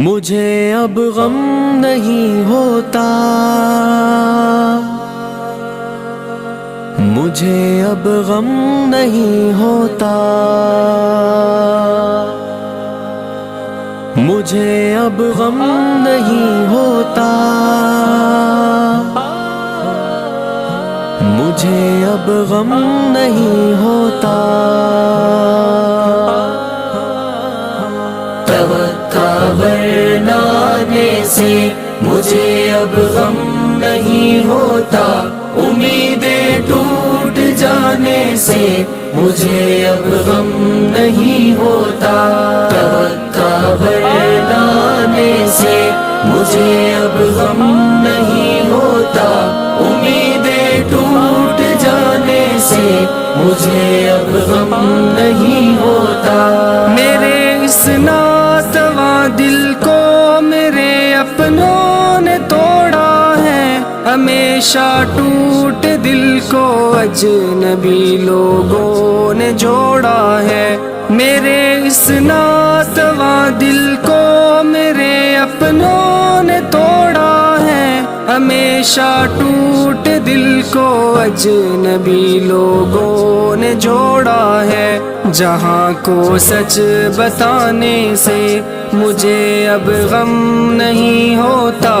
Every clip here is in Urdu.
مجھے اب غم نہیں ہوتا، مجھے اب غم نہیں ہوتا، مجھے اب غم نہیں ہوتا، مجھے اب غم نہیں ہوتا۔ توقع بنانے سے مجھے اب غم نہیں ہوتا، امیدیں ٹوٹ جانے سے مجھے اب غم نہیں ہوتا۔ توقع بنانے سے مجھے اب غم نہیں ہوتا، امیدیں ٹوٹ جانے سے مجھے اب غم نہیں ہوتا۔ میرے اس ناتواں دل کو میرے اپنوں نے توڑا ہے، ہمیشہ ٹوٹ دل کو اجنبی لوگوں نے جوڑا ہے۔ میرے اس ناتواں دل کو میرے اپنوں نے توڑا ہے، ہمیشہ ٹوٹ دل کو اجنبی لوگوں نے جوڑا ہے۔ جہاں کو سچ بتانے سے مجھے اب غم نہیں ہوتا،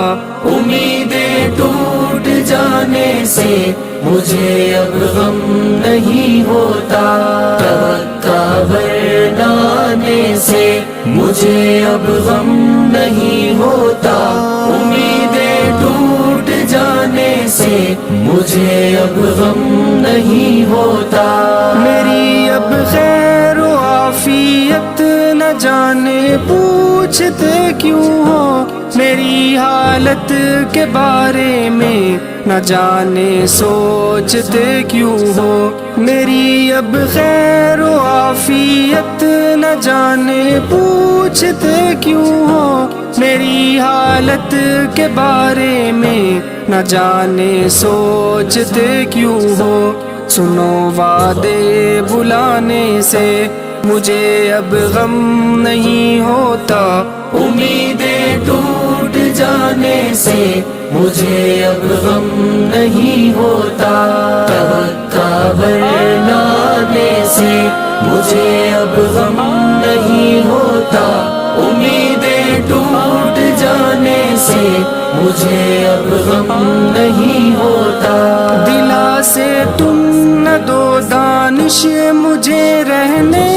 امیدیں ٹوٹ جانے سے مجھے اب غم نہیں ہوتا۔ توقع بنانے سے مجھے اب غم نہیں ہوتا، امیدیں ٹوٹ جانے سے مجھے اب غم نہیں ہوتا۔ میری اب خیر و عافیت نہ جانے پوچھتے کیوں ہو، میری حالت کے بارے میں نہ جانے سوچتے کیوں ہو۔ میری اب خیر و عافیت نہ جانے پوچھتے کیوں ہو، میری حالت کے بارے میں نہ جانے سوچتے کیوں ہو۔ سنو وعدے بلانے سے مجھے اب غم نہیں ہوتا، امیدیں ٹوٹ جانے سے مجھے اب غم نہیں ہوتا۔ توقع بنانے سے مجھے اب غم نہیں ہوتا، امیدیں ٹوٹ جانے سے مجھے اب غم نہیں ہوتا۔ دلا سے تم نہ دو دانش مجھے رہنے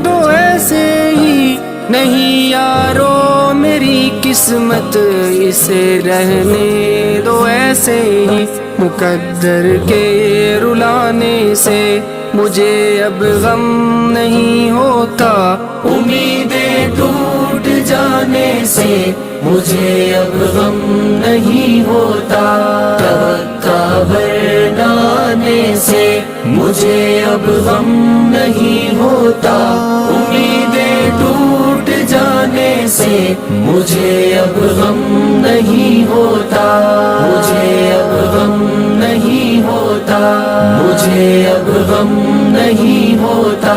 دو ایسے ہی، نہیں یارو میری قسمت اسے رہنے دو ایسے ہی۔ مقدر کے رلانے سے مجھے اب غم نہیں ہوتا، امیدیں ٹوٹ جانے سے مجھے اب غم نہیں ہوتا۔ توقع بنانے سے مجھے اب غم نہیں ہوتا، امیدیں ٹوٹ جانے سے مجھے اب غم نہیں ہوتا، مجھے اب غم نہیں ہوتا، مجھے اب غم نہیں ہوتا۔